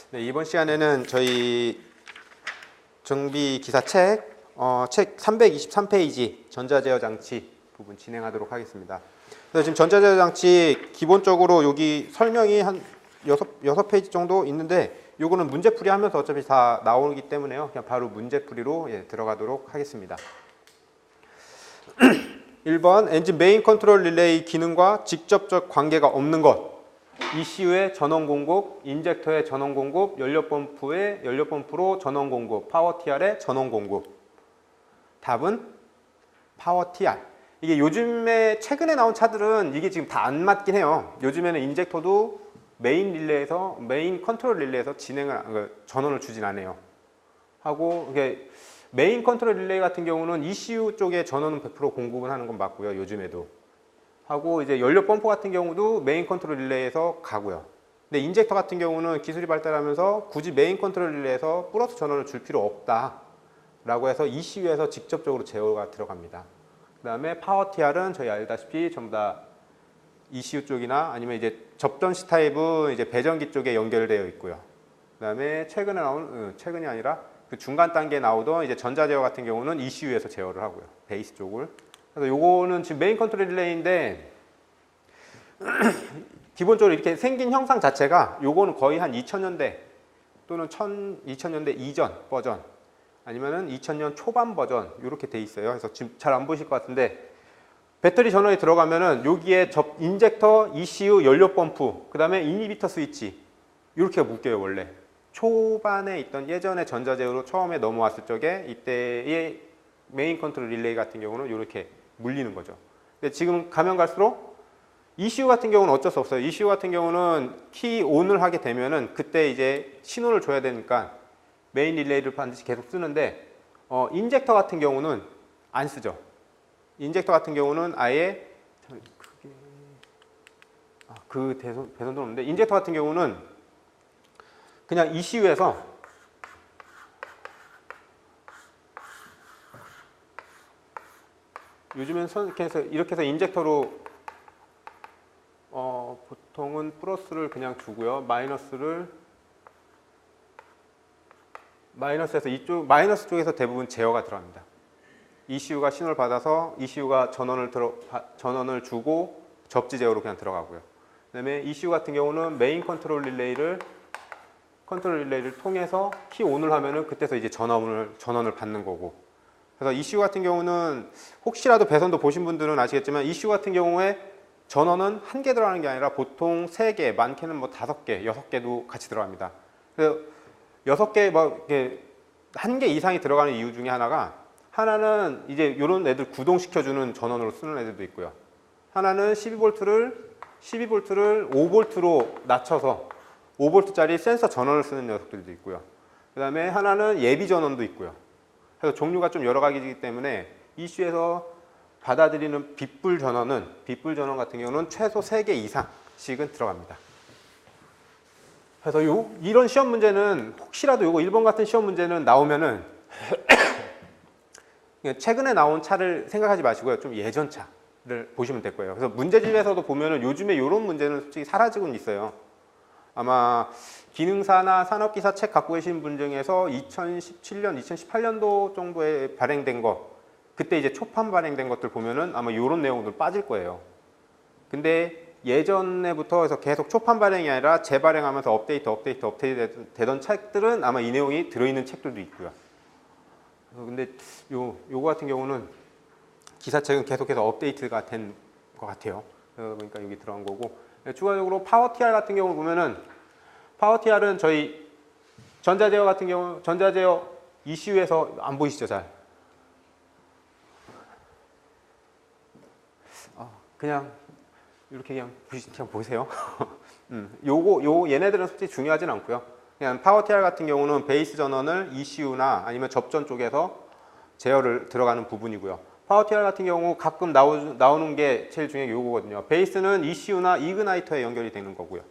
네, 이번 시간에는 저희 정비 기사 책 323페이지 전자제어 장치 부분 진행하도록 하겠습니다. 그래서 지금 전자제어 장치 기본적으로 여기 설명이 한 6페이지 정도 있는데 요거는 문제풀이 하면서 어차피 다 나오기 때문에요. 그냥 바로 문제풀이로 들어가도록 하겠습니다. 1번 엔진 메인 컨트롤 릴레이 기능과 직접적 관계가 없는 것. ECU의 전원 공급, 인젝터의 전원 공급, 연료펌프의 연료펌프로 전원 공급, 파워 TR의 전원 공급. 답은 파워 TR. 이게 요즘에 최근에 나온 차들은 이게 지금 다 안 맞긴 해요. 요즘에는 인젝터도 메인 컨트롤 릴레이에서 전원을 주진 않아요. 하고 이게 메인 컨트롤 릴레이 같은 경우는 ECU 쪽에 전원은 100% 공급을 하는 건 맞고요. 요즘에도. 하고 이제 연료 펌프 같은 경우도 메인 컨트롤 릴레이에서 가고요. 근데 인젝터 같은 경우는 기술이 발달하면서 굳이 메인 컨트롤 릴레이에서 플러스 전원을 줄 필요 없다라고 해서 ECU에서 직접적으로 제어가 들어갑니다. 그다음에 파워 TR은 저희 알다시피 전부 다 ECU 쪽이나 아니면 이제 접전 C 타입은 이제 배전기 쪽에 연결되어 있고요. 그다음에 최근이 아니라 그 중간 단계에 나오던 이제 전자제어 같은 경우는 ECU에서 제어를 하고요. 베이스 쪽을. 그래서 요거는 지금 메인 컨트롤 릴레이인데 기본적으로 이렇게 생긴 형상 자체가 요거는 거의 한 2000년대 또는 2000년대 이전 버전 아니면은 2000년 초반 버전 이렇게 돼 있어요. 그래서 지금 잘 안 보이실 것 같은데 배터리 전원이 들어가면은 여기에 인젝터, ECU, 연료 펌프, 그다음에 이니비터 스위치 이렇게 묶여요 원래. 초반에 있던 예전에 전자제어로 처음에 넘어왔을 적에 이때의 메인 컨트롤 릴레이 같은 경우는 이렇게 물리는 거죠. 근데 지금 가면 갈수록 ECU 같은 경우는 어쩔 수 없어요. ECU 같은 경우는 키 ON을 하게 되면은 그때 이제 신호를 줘야 되니까 메인 릴레이를 반드시 계속 쓰는데 인젝터 같은 경우는 안 쓰죠. 인젝터 같은 경우는 아예 배선도 없는데 인젝터 같은 경우는 그냥 ECU에서 요즘엔 이렇게 해서 인젝터로 보통은 플러스를 그냥 주고요. 마이너스에서 마이너스 쪽에서 대부분 제어가 들어갑니다. ECU가 신호를 받아서 ECU가 전원을 주고 접지 제어로 그냥 들어가고요. 그다음에 ECU 같은 경우는 메인 컨트롤 릴레이를 통해서 키 ON을 하면은 그때서 이제 전원을 받는 거고. 그래서 ECU 같은 경우는 혹시라도 배선도 보신 분들은 아시겠지만 ECU 같은 경우에 전원은 한 개 들어가는 게 아니라 보통 3개, 많게는 뭐 5개, 6개도 같이 들어갑니다. 그래서 6개 한 개 이상이 들어가는 이유 중에 하나는 이제 이런 애들 구동시켜주는 전원으로 쓰는 애들도 있고요. 하나는 12V를 5V로 낮춰서 5V짜리 센서 전원을 쓰는 녀석들도 있고요. 그 다음에 하나는 예비 전원도 있고요. 그래서 종류가 좀 여러 가지이기 때문에 ECU에서 받아들이는 빗불 전원 같은 경우는 최소 3개 이상씩은 들어갑니다. 그래서 이런 시험 문제는 혹시라도 요거 1번 같은 시험 문제는 나오면은 최근에 나온 차를 생각하지 마시고요. 좀 예전 차를 보시면 될 거예요. 그래서 문제집에서도 보면은 요즘에 이런 문제는 솔직히 사라지고는 있어요. 아마 기능사나 산업기사 책 갖고 계신 분 중에서 2017년, 2018년도 정도에 발행된 거, 그때 이제 초판 발행된 것들 보면은 아마 이런 내용들 빠질 거예요. 근데 예전에부터 해서 계속 초판 발행이 아니라 재발행하면서 업데이트 되던 책들은 아마 이 내용이 들어있는 책들도 있고요. 근데 요거 같은 경우는 기사책은 계속해서 업데이트가 된 것 같아요. 그러니까 여기 들어간 거고. 추가적으로 파워 TR 같은 경우 보면은 파워 TR은 저희 전자제어 같은 경우 전자제어 ECU에서 안 보이시죠 잘? 그냥 이렇게 그냥 보세요. 얘네들은 솔직히 중요하진 않고요. 그냥 파워 TR 같은 경우는 베이스 전원을 ECU나 아니면 접전 쪽에서 제어를 들어가는 부분이고요. 파워 TR 같은 경우 가끔 나오는 게 제일 중요한 게 요거거든요. 베이스는 ECU나 이그나이터에 연결이 되는 거고요.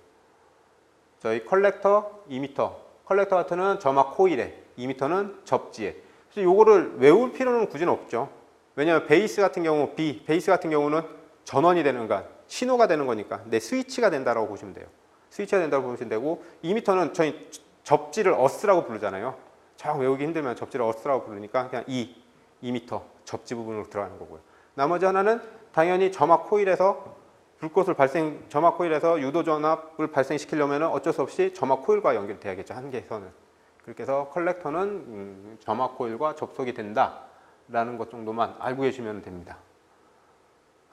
저희 컬렉터, 이미터. 컬렉터 같은 경우는 점화 코일에, 이미터는 접지에. 그래서 요거를 외울 필요는 굳이는 없죠. 왜냐하면 베이스 같은 경우는 전원이 되는 거, 신호가 되는 거니까 내 스위치가 된다라고 보시면 돼요. 스위치가 된다고 보시면 되고, 이미터는 저희 접지를 어스라고 부르잖아요. 정 외우기 힘들면 접지를 어스라고 부르니까 그냥 2m 접지 부분으로 들어가는 거고요. 나머지 하나는 당연히 점막 코일에서 점막 코일에서 유도 전압을 발생시키려면 어쩔 수 없이 점막 코일과 연결돼야겠죠. 한 개에서는. 그렇게 해서 컬렉터는 점막 코일과 접속이 된다라는 것 정도만 알고 계시면 됩니다.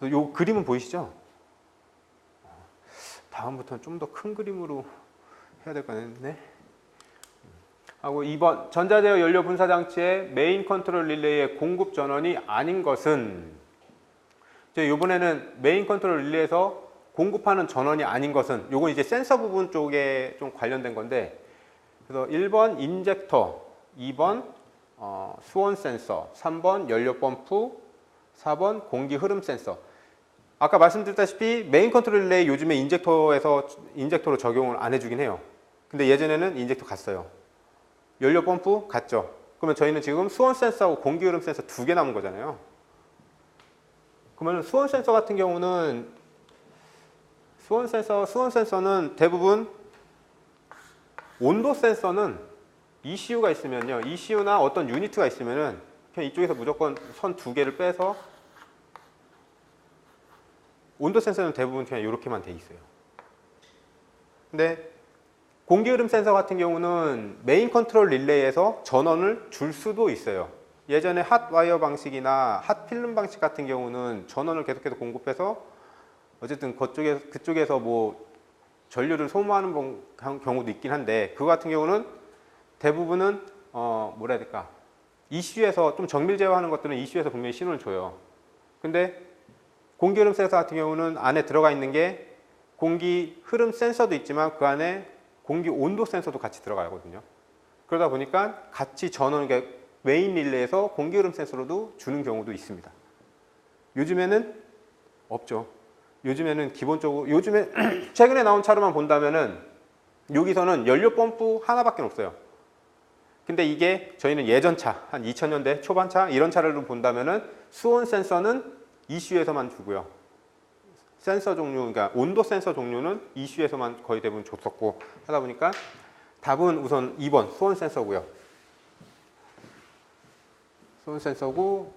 이 그림은 보이시죠? 다음부터는 좀 더 큰 그림으로 해야 될 거 같네. 하고 2번 전자제어 연료 분사 장치의 메인 컨트롤 릴레이의 공급 전원이 아닌 것은, 이번에는 메인 컨트롤 릴레이에서 공급하는 전원이 아닌 것은, 요건 이제 센서 부분 쪽에 좀 관련된 건데, 그래서 1번 인젝터, 2번 수온 센서, 3번 연료 펌프, 4번 공기 흐름 센서. 아까 말씀드렸다시피 메인 컨트롤 릴레이 요즘에 인젝터로 적용을 안 해주긴 해요. 근데 예전에는 인젝터 갔어요. 연료 펌프 갔죠. 그러면 저희는 지금 수온 센서하고 공기 흐름 센서 2개 남은 거잖아요. 그러면 수온 센서 같은 경우는 수온 센서는 대부분 온도 센서는 ECU가 있으면요. ECU나 어떤 유니트가 있으면은 그냥 이쪽에서 무조건 선 2개를 빼서, 온도 센서는 대부분 그냥 이렇게만 돼 있어요. 근데 공기 흐름 센서 같은 경우는 메인 컨트롤 릴레이에서 전원을 줄 수도 있어요. 예전에 핫 와이어 방식이나 핫 필름 방식 같은 경우는 전원을 계속해서 공급해서 어쨌든 그쪽에서 뭐 전류를 소모하는 경우도 있긴 한데, 그거 같은 경우는 대부분은 뭐라 해야 될까, ECU에서 좀 정밀 제어하는 것들은 ECU에서 분명히 신호를 줘요. 근데 공기 흐름 센서 같은 경우는 안에 들어가 있는 게 공기 흐름 센서도 있지만 그 안에 공기 온도 센서도 같이 들어가거든요. 그러다 보니까 같이 전원, 메인 릴레이에서 공기 흐름 센서로도 주는 경우도 있습니다. 요즘에는 없죠. 요즘에는 기본적으로, 요즘에 최근에 나온 차로만 본다면은 여기서는 연료 펌프 하나밖에 없어요. 근데 이게 저희는 예전 차, 한 2000년대 초반 차, 이런 차를 본다면은 수온 센서는 ECU에서만 주고요. 센서 종류, 그러니까 온도 센서 종류는 ECU에서만 거의 대부분 줬었고 하다 보니까 답은 우선 2번 수온 센서고요. 수온 센서고,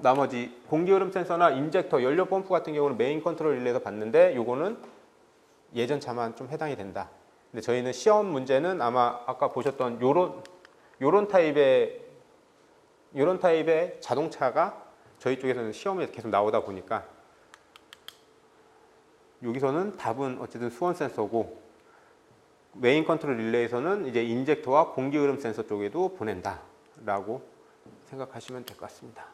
나머지 공기 흐름 센서나 인젝터, 연료 펌프 같은 경우는 메인 컨트롤 릴레이에서 봤는데 요거는 예전 차만 좀 해당이 된다. 근데 저희는 시험 문제는 아마 아까 보셨던 요런 타입의 자동차가 저희 쪽에서는 시험에 계속 나오다 보니까 여기서는 답은 어쨌든 수온 센서고, 메인 컨트롤 릴레이에서는 이제 인젝터와 공기 흐름 센서 쪽에도 보낸다라고 생각하시면 될 것 같습니다.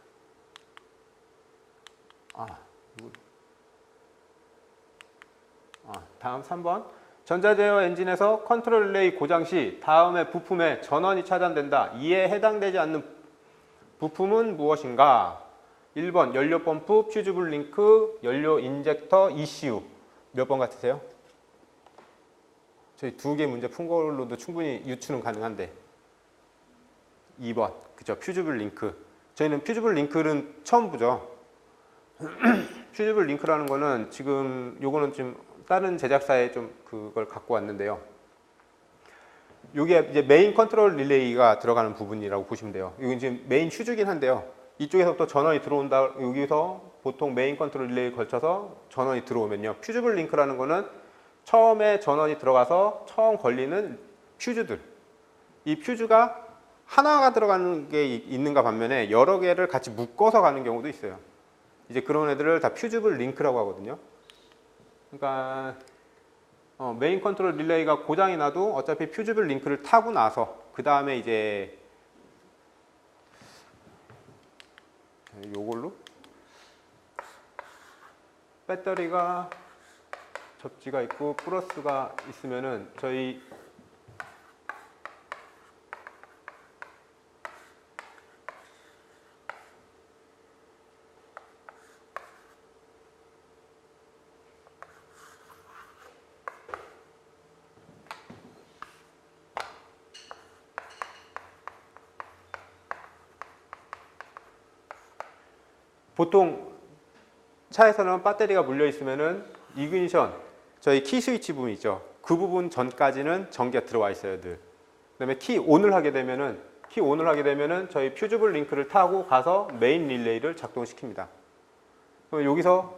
다음 3번. 전자제어 엔진에서 컨트롤 릴레이 고장 시 다음의 부품에 전원이 차단된다. 이에 해당되지 않는 부품은 무엇인가? 1번 연료 펌프, 퓨즈블 링크, 연료 인젝터, ECU. 몇 번 같으세요? 저희 2개 문제 푼 걸로도 충분히 유추는 가능한데 2번, 그죠? 퓨즈블 링크. 저희는 퓨즈블 링크는 처음 보죠. 퓨즈블 링크라는 거는 요거는 지금 다른 제작사에 좀 그걸 갖고 왔는데요. 요게 이제 메인 컨트롤 릴레이가 들어가는 부분이라고 보시면 돼요. 이건 지금 메인 휴즈긴 한데요. 이쪽에서부터 전원이 들어온다. 여기서 보통 메인 컨트롤 릴레이에 걸쳐서 전원이 들어오면요. 퓨즈블 링크라는 거는 처음에 전원이 들어가서 처음 걸리는 퓨즈들. 이 퓨즈가 하나가 들어가는 게 있는가 반면에 여러 개를 같이 묶어서 가는 경우도 있어요. 이제 그런 애들을 다 퓨즈블 링크라고 하거든요. 그러니까 메인 컨트롤 릴레이가 고장이 나도 어차피 퓨즈블 링크를 타고 나서 그 다음에 이제 요걸로 배터리가 접지가 있고 플러스가 있으면은 저희 보통 차에서는 배터리가 물려 있으면은 이그니션, 저희 키 스위치 부분 있죠. 그 부분 전까지는 전기가 들어와 있어요, 늘. 그다음에 키 온을 하게 되면은 저희 퓨즈블 링크를 타고 가서 메인 릴레이를 작동시킵니다. 그럼 여기서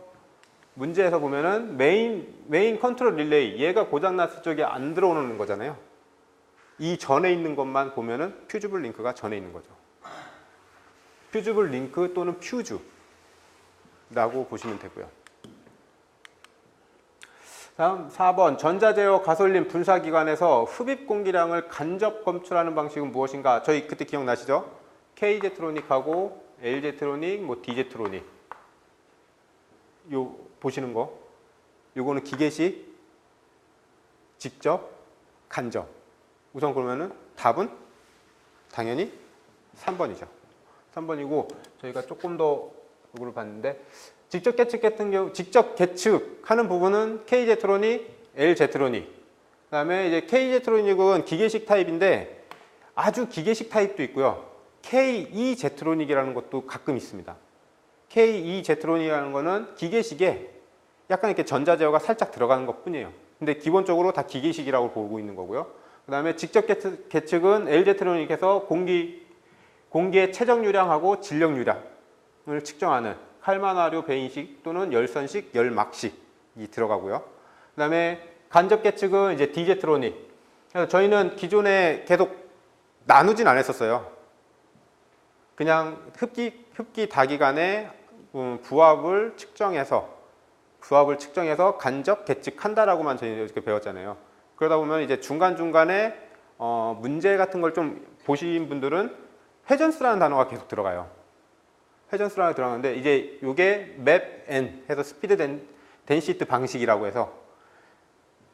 문제에서 보면은 메인 컨트롤 릴레이, 얘가 고장났을 적에 안 들어오는 거잖아요. 이 전에 있는 것만 보면은 퓨즈블 링크가 전에 있는 거죠. 퓨즈블 링크 또는 퓨즈라고 보시면 되고요. 다음 4번 전자제어 가솔린 분사기관에서 흡입 공기량을 간접 검출하는 방식은 무엇인가? 저희 그때 기억나시죠? K제트로닉하고 L제트로닉, 뭐 D제트로닉 요 보시는 거 요거는 기계식, 직접, 간접. 우선 그러면은 답은 당연히 3번이죠. 3번이고 저희가 조금 더 이걸 봤는데 직접 계측 같은 경우 직접 계측하는 부분은 K제트로닉, L제트로닉. 그다음에 이제 K제트로닉은 기계식 타입인데 아주 기계식 타입도 있고요. KE제트로닉이라는 것도 가끔 있습니다. KE제트로닉이라는 거는 기계식에 약간 이렇게 전자제어가 살짝 들어가는 것뿐이에요. 근데 기본적으로 다 기계식이라고 보고 있는 거고요. 그다음에 직접 계측은 L제트로닉에서 공기의 최적유량하고 진력유량을 측정하는 칼만화류 배인식 또는 열선식, 열막식이 들어가고요. 그다음에 간접 계측은 이제 D제트로닉. 그래서 저희는 기존에 계속 나누진 않았었어요. 그냥 흡기 다기간의 부합을 측정해서 간접 계측한다라고만 저희 이렇게 배웠잖아요. 그러다 보면 이제 중간중간에 문제 같은 걸 좀 보신 분들은 회전수라는 단어가 계속 들어가요. 회전수라는 들어가는데 이제 이게 맵N 해서 스피드 덴시티 방식이라고 해서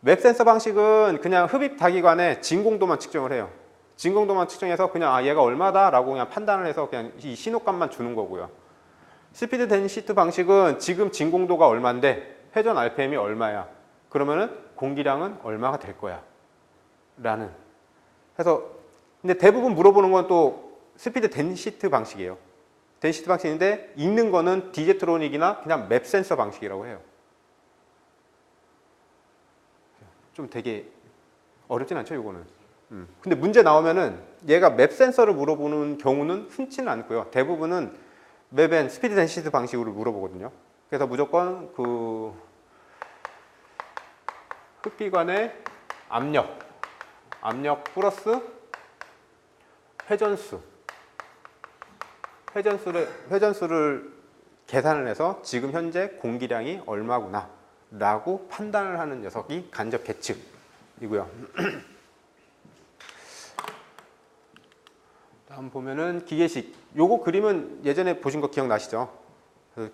맵 센서 방식은 그냥 흡입 다기관의 진공도만 측정을 해요. 진공도만 측정해서 그냥 얘가 얼마다라고 그냥 판단을 해서 그냥 이 신호값만 주는 거고요. 스피드 덴시티 방식은 지금 진공도가 얼마인데 회전 RPM이 얼마야. 그러면은 공기량은 얼마가 될 거야. 라는. 그래서 근데 대부분 물어보는 건 또 스피드 덴시티 방식이에요. 덴시티 방식인데 읽는 거는 디제트로닉이나 그냥 맵 센서 방식이라고 해요. 좀 되게 어렵진 않죠, 이거는. 근데 문제 나오면은 얘가 맵 센서를 물어보는 경우는 흔치는 않고요. 대부분은 맵앤 스피드 덴시티 방식으로 물어보거든요. 그래서 무조건 그 흡기관의 압력 플러스 회전수를 계산을 해서 지금 현재 공기량이 얼마구나 라고 판단을 하는 녀석이 간접 계측이고요. 다음 보면은 기계식. 요거 그림은 예전에 보신 거 기억나시죠? 그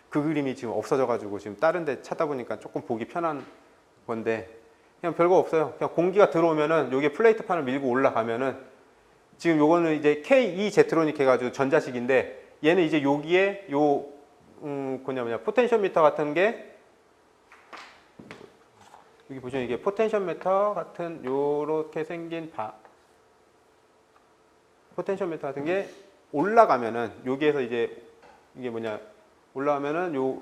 그림이 지금 없어져 가지고 지금 다른 데 찾다 보니까 조금 보기 편한 건데 그냥 별거 없어요. 그냥 공기가 들어오면은 여기에 플레이트판을 밀고 올라가면은 지금 요거는 이제 KE제트로닉 해가지고 전자식인데 얘는 이제 여기에 포텐시오미터 같은 게 여기 보시면 이게 포텐시오미터 같은 요렇게 생긴 포텐시오미터 같은 게 올라가면은 여기에서 이제 이게 올라가면은 요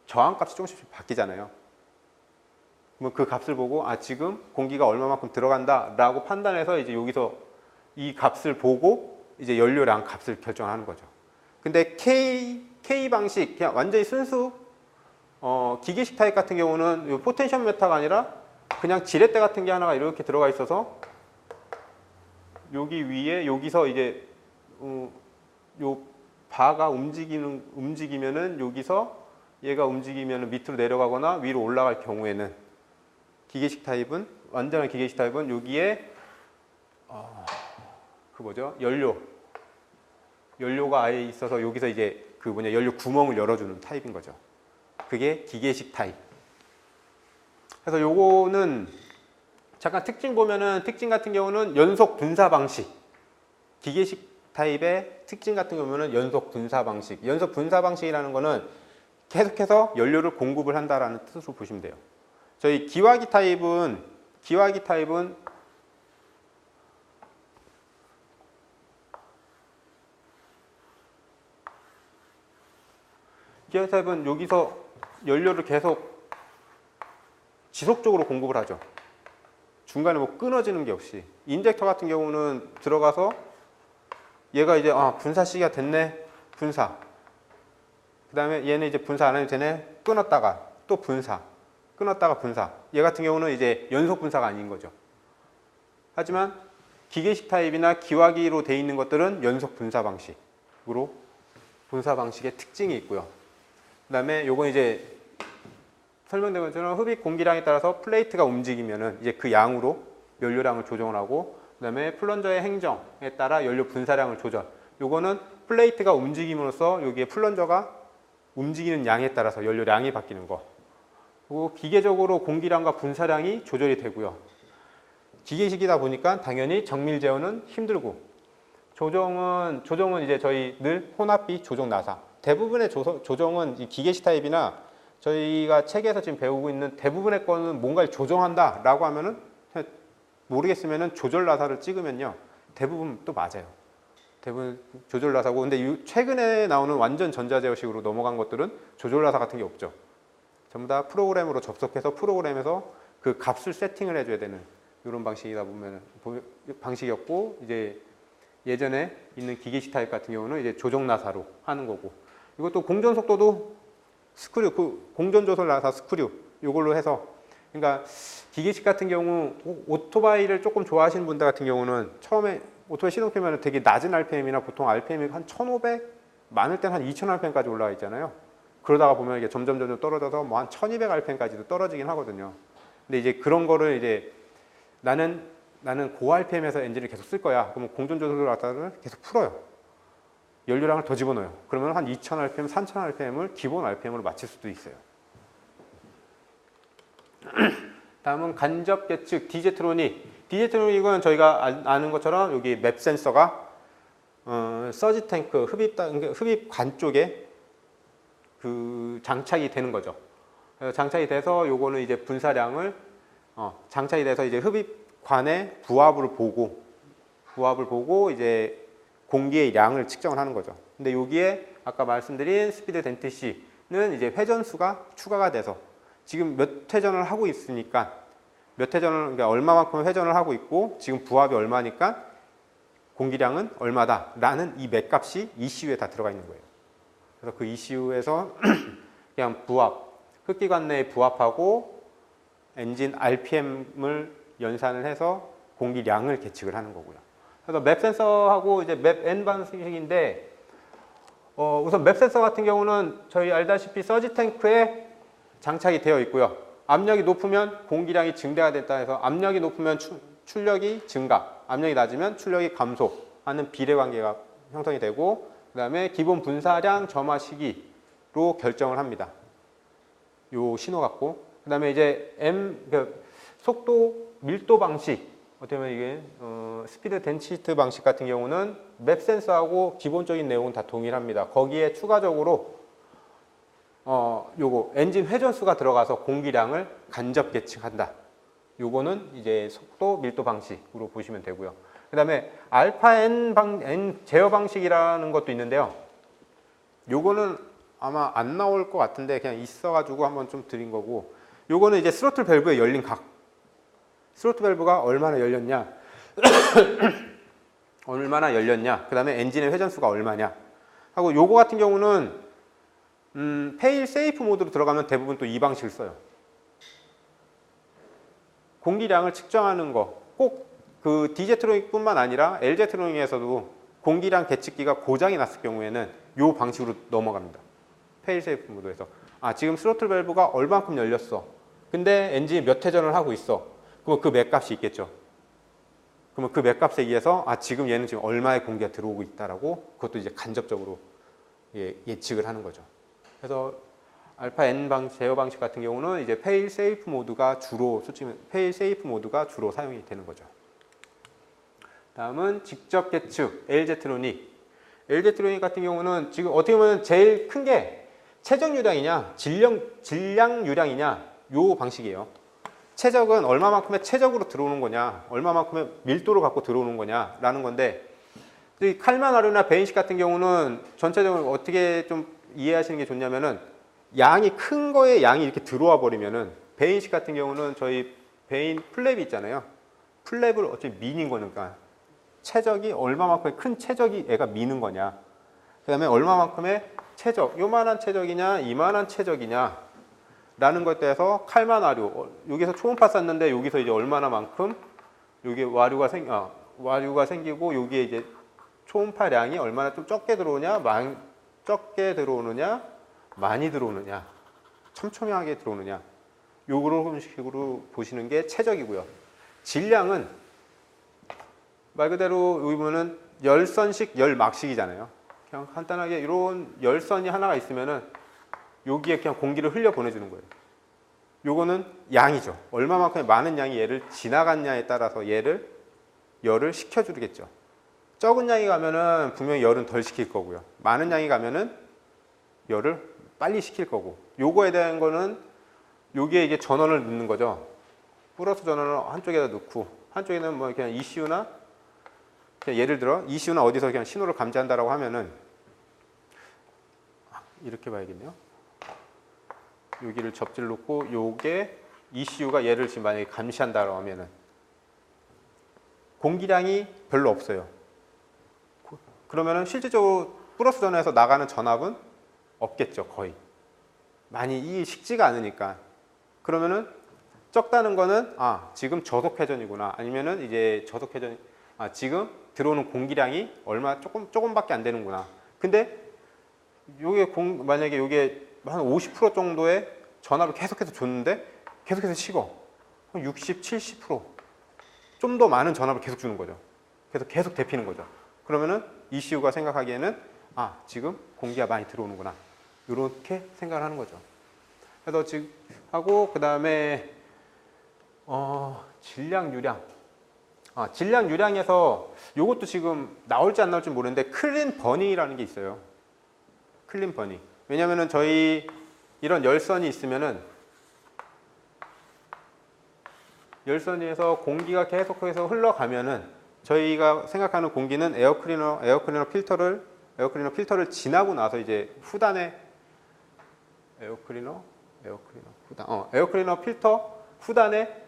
저항값이 조금씩 바뀌잖아요. 그러면 그 값을 보고 지금 공기가 얼마만큼 들어간다라고 판단해서 이제 여기서 이 값을 보고 이제 연료량 값을 결정하는 거죠. 근데 K 방식 그냥 완전히 순수 기계식 타입 같은 경우는 포텐시오미터가 아니라 그냥 지렛대 같은 게 하나가 이렇게 들어가 있어서 여기 위에 여기서 이제 요 바가 움직이면은 여기서 얘가 움직이면은 밑으로 내려가거나 위로 올라갈 경우에는 완전한 기계식 타입은 여기에 연료가 아예 있어서 여기서 이제 연료 구멍을 열어주는 타입인 거죠. 그게 기계식 타입. 그래서 요거는 잠깐 특징 보면은 특징 같은 경우는 연속 분사 방식. 기계식 타입의 특징 같은 경우는 연속 분사 방식. 연속 분사 방식이라는 거는 계속해서 연료를 공급을 한다라는 뜻으로 보시면 돼요. 저희 기화기 타입은 여기서 연료를 계속 지속적으로 공급을 하죠. 중간에 뭐 끊어지는 게 없이. 인젝터 같은 경우는 들어가서 얘가 이제 분사 시기가 됐네. 분사. 그 다음에 얘는 이제 분사 안 해도 되네. 끊었다가 또 분사. 끊었다가 분사. 얘 같은 경우는 이제 연속 분사가 아닌 거죠. 하지만 기계식 타입이나 기화기로 돼 있는 것들은 연속 분사 방식으로 분사 방식의 특징이 있고요. 그 다음에 요건 이제 설명된 것처럼 흡입 공기량에 따라서 플레이트가 움직이면은 이제 그 양으로 연료량을 조정을 하고, 그 다음에 플런저의 행정에 따라 연료 분사량을 조절. 요거는 플레이트가 움직임으로써 여기에 플런저가 움직이는 양에 따라서 연료량이 바뀌는 거. 그리고 기계적으로 공기량과 분사량이 조절이 되고요. 기계식이다 보니까 당연히 정밀 제어는 힘들고, 조정은 이제 저희 늘 혼합비 조정 나사. 대부분의 조정은 이 기계식 타입이나 저희가 책에서 지금 배우고 있는 대부분의 거는 뭔가를 조정한다 라고 하면은 모르겠으면은 조절 나사를 찍으면요 대부분 또 맞아요. 대부분 조절 나사고, 근데 최근에 나오는 완전 전자제어식으로 넘어간 것들은 조절 나사 같은 게 없죠. 전부 다 프로그램으로 접속해서 프로그램에서 그 값을 세팅을 해줘야 되는 이런 방식이다 보면 방식이었고, 이제 예전에 있는 기계식 타입 같은 경우는 이제 조정 나사로 하는 거고, 이것도 공전 속도도 스크류, 그 공전 조절 나사 스크류 이걸로 해서, 그러니까 기계식 같은 경우 오토바이를 조금 좋아하시는 분들 같은 경우는 처음에 오토바이 시동 켜면 되게 낮은 RPM이나 보통 RPM이 한 1500, 많을 땐 한 2000 RPM까지 올라가 있잖아요. 그러다가 보면 이게 점점 떨어져서 뭐 한 1200 RPM까지도 떨어지긴 하거든요. 근데 이제 그런 거를 이제 나는 고 RPM에서 엔진을 계속 쓸 거야. 그러면 공전 조절 나사를 계속 풀어요. 연료량을 더 집어넣어요. 그러면 한 2000 RPM, 3000 RPM을 기본 RPM으로 맞출 수도 있어요. 다음은 간접 계측 디제트로닉. 디제트로닉은 저희가 아는 것처럼 여기 맵 센서가 서지 탱크 흡입관 쪽에 그 장착이 되는 거죠. 장착이 돼서 요거는 이제 분사량을 장착이 돼서 이제 흡입관의 부하부를 보고 이제 공기의 양을 측정을 하는 거죠. 근데 여기에 아까 말씀드린 스피드 덴티시는 이제 회전수가 추가가 돼서 지금 몇 회전을 하고 있으니까 그러니까 얼마만큼 회전을 하고 있고 지금 부합이 얼마니까 공기량은 얼마다라는 이 맥값이 ECU에 다 들어가 있는 거예요. 그래서 그 ECU에서 그냥 흡기관 내에 부합하고 엔진 RPM을 연산을 해서 공기량을 계측을 하는 거고요. 그래서 맵 센서하고 이제 맵 N 방식인데, 우선 맵 센서 같은 경우는 저희 알다시피 서지 탱크에 장착이 되어 있고요. 압력이 높으면 공기량이 증대가 됐다 해서 압력이 높으면 출력이 증가, 압력이 낮으면 출력이 감소하는 비례 관계가 형성이 되고, 그 다음에 기본 분사량 점화 시기로 결정을 합니다. 요 신호 갖고, 그 다음에 이제 속도 밀도 방식, 어떻게 보면 이게 스피드 덴시티 방식 같은 경우는 맵 센서하고 기본적인 내용은 다 동일합니다. 거기에 추가적으로 요거 엔진 회전수가 들어가서 공기량을 간접 계측한다. 요거는 이제 속도 밀도 방식으로 보시면 되고요. 그 다음에 알파 N 제어 방식이라는 것도 있는데요. 요거는 아마 안 나올 것 같은데 그냥 있어가지고 한번 좀 드린 거고, 요거는 이제 스로틀 밸브의 열린 각. 스로틀 밸브가 얼마나 열렸냐, 그 다음에 엔진의 회전수가 얼마냐 하고, 요거 같은 경우는 페일 세이프 모드로 들어가면 대부분 또 이 방식을 써요. 공기량을 측정하는 거, 꼭 그 디제트로닉 뿐만 아니라 LJ트로닉에서도 공기량 계측기가 고장이 났을 경우에는 요 방식으로 넘어갑니다. 페일 세이프 모드에서 지금 스로틀 밸브가 얼만큼 열렸어, 근데 엔진이 몇 회전을 하고 있어. 그럼 그 맥값이 있겠죠. 그러면 그 맥값에 의해서 지금 얘는 지금 얼마의 공기가 들어오고 있다라고, 그것도 이제 간접적으로 예측을 하는 거죠. 그래서 알파 N 제어 방식 같은 경우는 이제 페일 세이프 모드가 주로 사용이 되는 거죠. 다음은 직접 계측 LJ트로닉. LJ트로닉 같은 경우는 지금 어떻게 보면 제일 큰 게 최적 유량이냐 질량 유량이냐 요 방식이에요. 최적은 얼마만큼의 최적으로 들어오는 거냐, 얼마만큼의 밀도를 갖고 들어오는 거냐 라는 건데, 이 칼만 와류나 베인식 같은 경우는 전체적으로 어떻게 좀 이해하시는 게 좋냐면은, 양이 큰 거에 양이 이렇게 들어와 버리면은, 베인식 같은 경우는 저희 베인 플랩이 있잖아요. 플랩을 어차피 미는 거니까 최적이 얼마만큼의 큰 최적이 애가 미는 거냐. 그 다음에 얼마만큼의 최적, 요만한 최적이냐 이만한 최적이냐 라는 것에 대해서 칼만 와류, 여기서 초음파 쐈는데 여기서 이제 얼마나만큼 여기 와류가 생기고 여기에 이제 초음파량이 얼마나 좀 적게 들어오냐 적게 들어오느냐 많이 들어오느냐 촘촘하게 들어오느냐 요런 식으로 보시는 게 최적이고요. 질량은 말 그대로 여기 보면은 열선식 열막식이잖아요. 그냥 간단하게 이런 열선이 하나가 있으면은 여기에 그냥 공기를 흘려 보내주는 거예요. 요거는 양이죠. 얼마만큼의 많은 양이 얘를 지나갔냐에 따라서 열을 식혀주겠죠. 적은 양이 가면은 분명히 열은 덜 식힐 거고요. 많은 양이 가면은 열을 빨리 식힐 거고. 요거에 대한 거는 여기에 이게 전원을 넣는 거죠. 플러스 전원을 한쪽에다 넣고 한쪽에는 뭐 그냥 ECU나 그냥 예를 들어 ECU나 어디서 그냥 신호를 감지한다라고 하면은 이렇게 봐야겠네요. 여기를 접지를 놓고 요게 ECU가 얘를 지금 만약에 감시한다라고 하면은 공기량이 별로 없어요. 그러면은 실질적으로 플러스 전원에서 나가는 전압은 없겠죠. 거의 많이 이 식지가 않으니까. 그러면은 적다는 거는 지금 저속 회전이구나. 아니면은 이제 저속 회전 지금 들어오는 공기량이 얼마 조금밖에 안 되는구나. 근데 요게 만약에 요게 한 50% 정도의 전압을 계속해서 줬는데 계속해서 식어. 60, 70% 좀 더 많은 전압을 계속 주는 거죠. 그래서 계속 데피는 거죠. 그러면은 ECU가 생각하기에는 지금 공기가 많이 들어오는구나. 이렇게 생각을 하는 거죠. 그래서 지금 하고 그 다음에 질량 유량. 질량 유량에서 이것도 지금 나올지 안 나올지 모르는데 클린 버닝이라는 게 있어요. 클린 버닝. 왜냐면은 저희 이런 열선이 있으면은 열선에서 공기가 계속해서 흘러가면은 저희가 생각하는 공기는 에어클리너 필터를 지나고 나서 이제 후단에 에어클리너 필터 후단에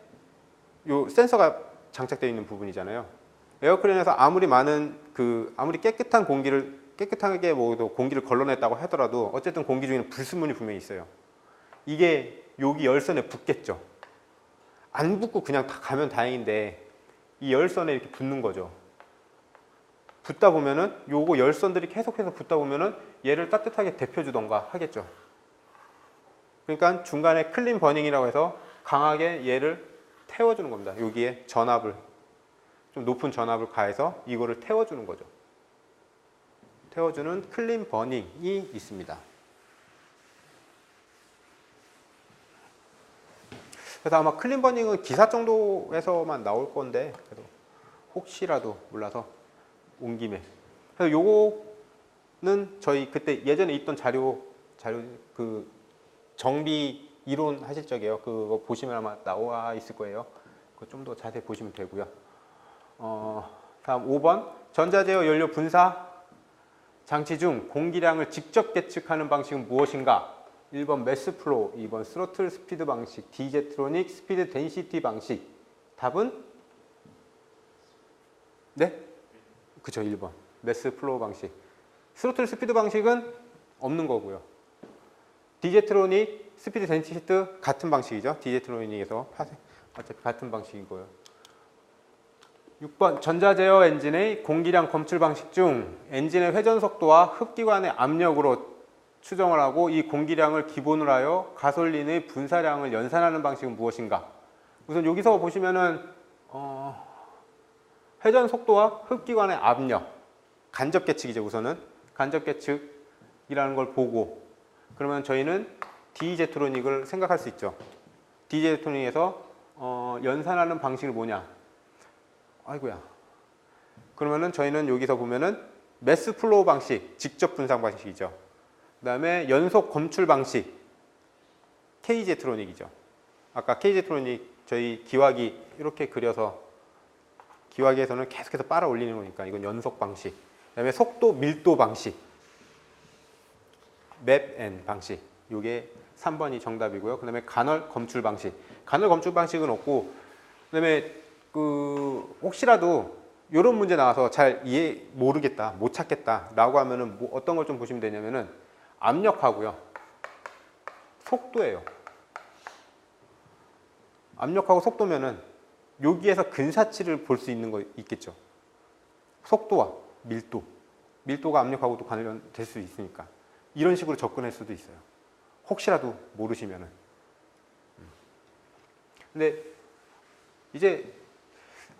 요 센서가 장착되어 있는 부분이잖아요. 에어클리너에서 아무리 깨끗한 공기를 깨끗하게 공기를 걸러냈다고 하더라도 어쨌든 공기 중에는 불순물이 분명히 있어요. 이게 여기 열선에 붙겠죠. 안 붙고 그냥 다 가면 다행인데 이 열선에 이렇게 붙는 거죠. 붙다 보면은 요거 열선들이 계속해서 붙다 보면은 얘를 따뜻하게 데펴주던가 하겠죠. 그러니까 중간에 클린 버닝이라고 해서 강하게 얘를 태워주는 겁니다. 여기에 전압을 좀 높은 전압을 가해서 이거를 태워주는 거죠. 태워주는 클린 버닝이 있습니다. 그래서 아마 클린 버닝은 기사 정도에서만 나올 건데 그래도 혹시라도 몰라서 온 김에. 그래서 요거는 저희 그때 예전에 있던 자료 그 정비 이론 하실 적이에요. 그거 보시면 아마 나와 있을 거예요. 그거 좀 더 자세히 보시면 되고요. 다음 5번 전자제어 연료 분사 장치 중 공기량을 직접 계측하는 방식은 무엇인가? 1번 매스 플로우, 2번 스로틀 스피드 방식, 디제트로닉 스피드 덴시티 방식. 답은? 네? 그쵸, 1번. 매스 플로우 방식. 스로틀 스피드 방식은 없는 거고요. 디제트로닉 스피드 덴시티 같은 방식이죠. 디제트로닉에서 어차피 같은 방식이고요. 6번 전자제어 엔진의 공기량 검출 방식 중 엔진의 회전 속도와 흡기관의 압력으로 추정을 하고 이 공기량을 기본으로 하여 가솔린의 분사량을 연산하는 방식은 무엇인가? 우선 여기서 보시면은 회전 속도와 흡기관의 압력 간접 계측이죠. 우선은 간접 계측이라는 걸 보고 그러면 저희는 디제트로닉을 생각할 수 있죠. 디제트로닉에서 연산하는 방식이 뭐냐? 아이고야. 그러면은 저희는 여기서 보면은 매스 플로우 방식, 직접 분산 방식이죠. 그 다음에 연속 검출 방식, K제트로닉이죠. 아까 K제트로닉 저희 기화기 이렇게 그려서 기화기에서는 계속해서 빨아 올리는 거니까 이건 연속 방식. 그 다음에 속도 밀도 방식, 맵&N 방식. 이게 3번이 정답이고요. 그 다음에 간헐 검출 방식. 간헐 검출 방식은 없고 그 다음에 혹시라도 이런 문제 나와서 잘 이해 모르겠다, 못 찾겠다라고 하면은 뭐 어떤 걸 좀 보시면 되냐면은 압력하고요, 속도예요. 압력하고 속도면은 여기에서 근사치를 볼 수 있는 거 있겠죠. 속도와 밀도가 압력하고도 관련될 수 있으니까 이런 식으로 접근할 수도 있어요. 혹시라도 모르시면은. 근데 이제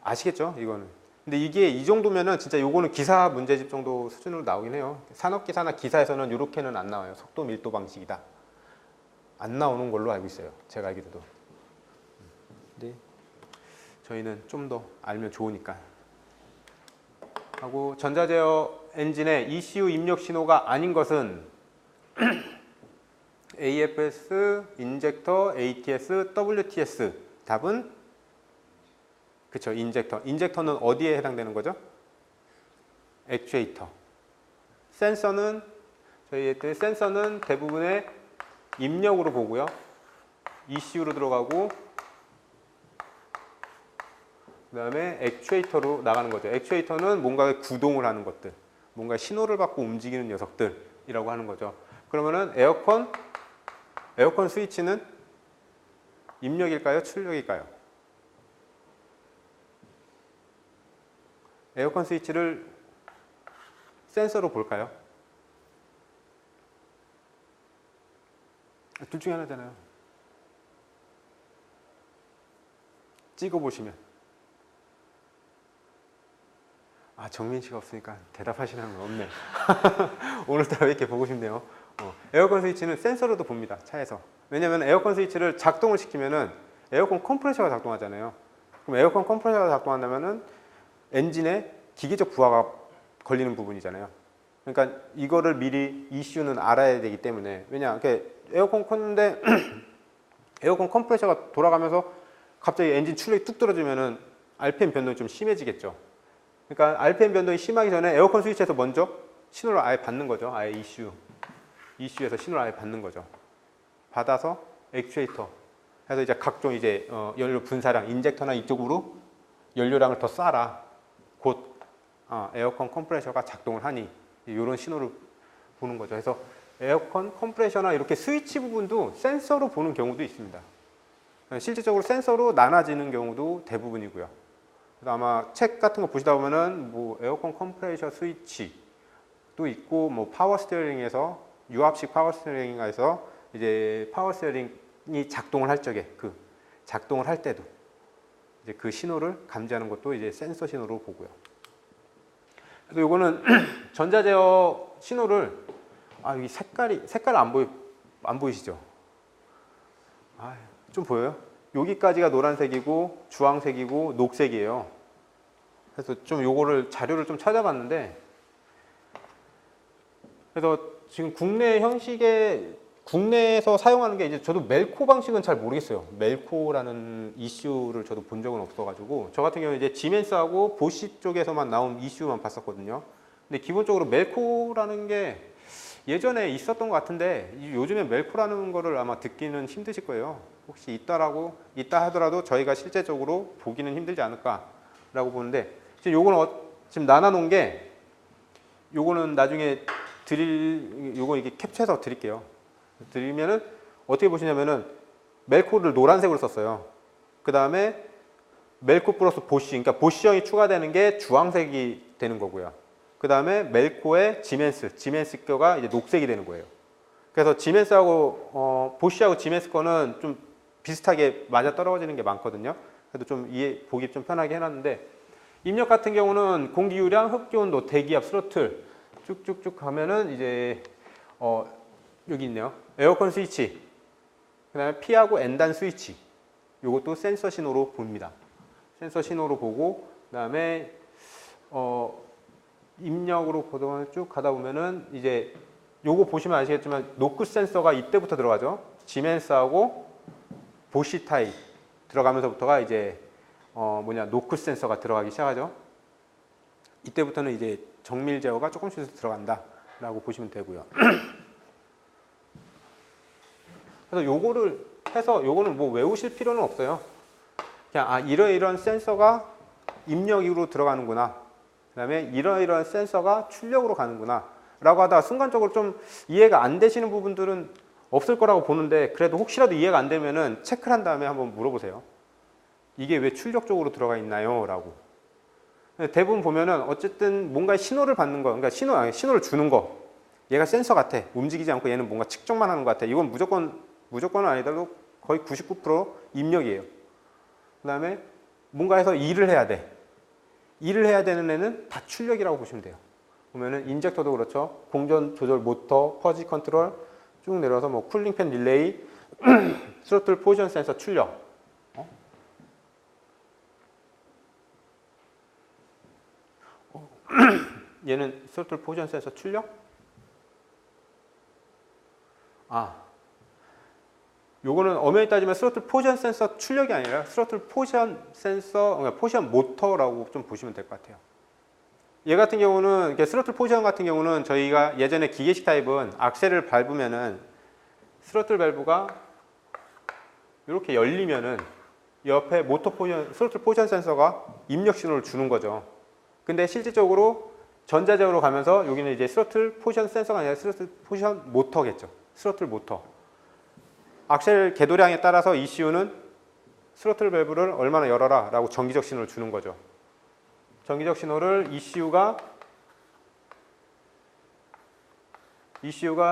아시겠죠, 이거는. 근데 이게 이 정도면은 진짜 요거는 기사 문제집 정도 수준으로 나오긴 해요. 산업기사나 기사에서는 이렇게는 안 나와요. 속도 밀도 방식이다. 안 나오는 걸로 알고 있어요. 제가 알기로도. 근데 저희는 좀 더 알면 좋으니까. 하고 전자제어 엔진의 ECU 입력 신호가 아닌 것은 AFS, 인젝터, ATS, WTS. 답은 그쵸, 인젝터. 인젝터는 어디에 해당되는 거죠? 액추에이터. 센서는 센서는 대부분의 입력으로 보고요. ECU로 들어가고 그 다음에 액추에이터로 나가는 거죠. 액추에이터는 뭔가 구동을 하는 것들, 뭔가 신호를 받고 움직이는 녀석들이라고 하는 거죠. 그러면은 에어컨 스위치는 입력일까요? 출력일까요? 에어컨 스위치를 센서로 볼까요? 둘 중에 하나잖아요. 찍어보시면. 정민 씨가 없으니까 대답하시는 분 없네. 오늘따라 왜 이렇게 보고 싶네요. 에어컨 스위치는 센서로도 봅니다. 차에서. 왜냐면 에어컨 스위치를 작동을 시키면은 에어컨 컴프레셔가 작동하잖아요. 그럼 에어컨 컴프레셔가 작동한다면은 엔진에 기계적 부하가 걸리는 부분이잖아요. 그러니까 이거를 미리 ECU는 알아야 되기 때문에. 왜냐, 에어컨 켰는데 에어컨 컴프레셔가 돌아가면서 갑자기 엔진 출력이 뚝 떨어지면은 RPM 변동이 좀 심해지겠죠. 그러니까 RPM 변동이 심하기 전에 에어컨 스위치에서 먼저 신호를 아예 받는 거죠. 아예 ECU에서 신호를 아예 받는 거죠. 받아서 액추에이터 해서 이제 각종 연료 분사량, 인젝터나 이쪽으로 연료량을 더 쏴라. 곧 에어컨 컴프레셔가 작동을 하니 이런 신호를 보는 거죠. 그래서 에어컨 컴프레셔나 이렇게 스위치 부분도 센서로 보는 경우도 있습니다. 실질적으로 센서로 나눠지는 경우도 대부분이고요. 그래서 아마 책 같은 거 보시다 보면은 뭐 에어컨 컴프레셔 스위치도 있고, 뭐 파워 스티어링에서 유압식 파워 스티어링에서 이제 파워 스티어링이 작동을 할 적에 작동을 할 때도 이제 그 신호를 감지하는 것도 이제 센서 신호로 보고요. 그래서 요거는 전자제어 신호를 이 색깔 안 보이시죠? 좀 보여요? 여기까지가 노란색이고 주황색이고 녹색이에요. 그래서 좀 요거를 자료를 좀 찾아봤는데, 그래서 지금 국내에서 사용하는 게 이제 저도 멜코 방식은 잘 모르겠어요. 멜코라는 ECU를 저도 본 적은 없어가지고, 저 같은 경우는 이제 지멘스하고 보시 쪽에서만 나온 ECU만 봤었거든요. 근데 기본적으로 멜코라는 게 예전에 있었던 것 같은데 요즘에 멜코라는 거를 아마 듣기는 힘드실 거예요. 혹시 있다 하더라도 저희가 실제적으로 보기는 힘들지 않을까라고 보는데, 지금 요거는 지금 나눠놓은 게, 요거는 나중에 요거 이게 캡처해서 드릴게요. 드리면은 어떻게 보시냐면은 멜코를 노란색으로 썼어요. 그 다음에 멜코 플러스 보쉬, 그러니까 보쉬형이 추가되는 게 주황색이 되는 거고요. 그 다음에 멜코의 지멘스 거가 이제 녹색이 되는 거예요. 그래서 지멘스하고 보쉬하고 지멘스 거는 좀 비슷하게 맞아 떨어지는 게 많거든요. 그래도 좀 보기 좀 편하게 해놨는데, 입력 같은 경우는 공기유량, 흡기온도, 대기압, 스로틀 쭉쭉쭉 가면은 이제 여기 있네요. 에어컨 스위치, 그 다음에 P하고 N단 스위치, 요것도 센서 신호로 봅니다. 센서 신호로 보고, 그 다음에 입력으로 보동을 쭉 가다 보면은 이제 요거 보시면 아시겠지만 노크 센서가 이때부터 들어가죠. 지멘스하고 보쉬 타입 들어가면서부터가 이제 노크 센서가 들어가기 시작하죠. 이때부터는 이제 정밀 제어가 조금씩 들어간다라고 보시면 되고요. 그래서 요거는 뭐 외우실 필요는 없어요. 그냥 이러이러한 센서가 입력으로 들어가는구나. 그다음에 이러이러한 센서가 출력으로 가는구나. 라고 하다가 순간적으로 좀 이해가 안 되시는 부분들은 없을 거라고 보는데 그래도 혹시라도 이해가 안 되면은 체크를 한 다음에 한번 물어보세요. 이게 왜 출력 쪽으로 들어가 있나요? 라고. 대부분 보면은 어쨌든 뭔가 신호를 받는 거, 그러니까 신호를 주는 거. 얘가 센서 같아. 움직이지 않고 얘는 뭔가 측정만 하는 것 같아. 이건 무조건은 아니더라도 거의 99% 입력이에요. 그 다음에 뭔가 해서 일을 해야 돼. 일을 해야 되는 애는 다 출력이라고 보시면 돼요. 보면은 인젝터도 그렇죠. 공전 조절 모터, 퍼지 컨트롤 쭉 내려와서 뭐 쿨링팬 릴레이, 스로틀 포지션 센서 출력. 얘는 스로틀 포지션 센서 출력? 요거는 엄연히 따지면 스로틀 포지션 센서 출력이 아니라 스로틀 포지션 센서, 그러니까 포지션 모터라고 좀 보시면 될 것 같아요. 얘 같은 경우는, 스로틀 포지션 같은 경우는 저희가 예전에 기계식 타입은 악셀을 밟으면은 스로틀 밸브가 이렇게 열리면은 옆에 모터 포지션, 스로틀 포지션 센서가 입력 신호를 주는 거죠. 근데 실질적으로 전자적으로 가면서 여기는 이제 스로틀 포지션 센서가 아니라 스로틀 포지션 모터겠죠. 스로틀 모터. 악셀 궤도량에 따라서 ECU는 스로틀 밸브를 얼마나 열어라 라고 정기적 신호를 주는 거죠. 정기적 신호를 ECU가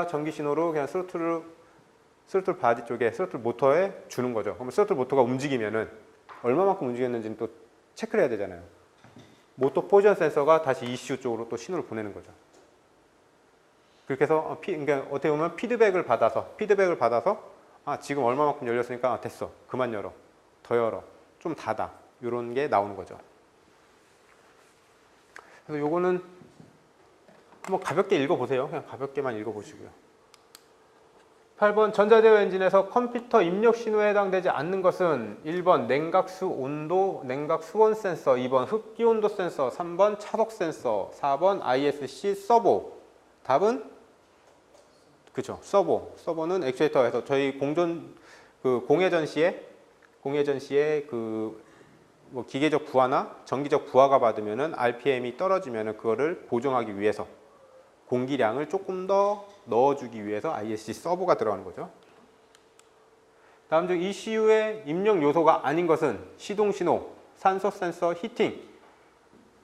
전기 신호로 그냥 스로틀 바디 쪽에 스로틀 모터에 주는 거죠. 그러면 스로틀 모터가 움직이면은 얼마만큼 움직였는지는 또 체크를 해야 되잖아요. 모터 포지션 센서가 다시 ECU 쪽으로 또 신호를 보내는 거죠. 그렇게 해서 그러니까 어떻게 보면 피드백을 받아서 지금 얼마만큼 열렸으니까 됐어. 그만 열어. 더 열어. 좀 닫아. 이런 게 나오는 거죠. 그래서 요거는 한번 가볍게 읽어보세요. 그냥 가볍게만 읽어보시고요. 8번 전자제어 엔진에서 컴퓨터 입력 신호에 해당되지 않는 것은 1번 냉각수 온도, 냉각 수온 센서, 2번 흡기 온도 센서, 3번 차속 센서, 4번 ISC 서버. 답은 그죠. 서버는 액추에이터에서 저희 공회전 시에 뭐 기계적 부하나 전기적 부하가 받으면은 RPM이 떨어지면은 그거를 보정하기 위해서 공기량을 조금 더 넣어주기 위해서 ISC 서버가 들어가는 거죠. 다음 중 ECU의 입력 요소가 아닌 것은 시동 신호, 산소 센서, 히팅,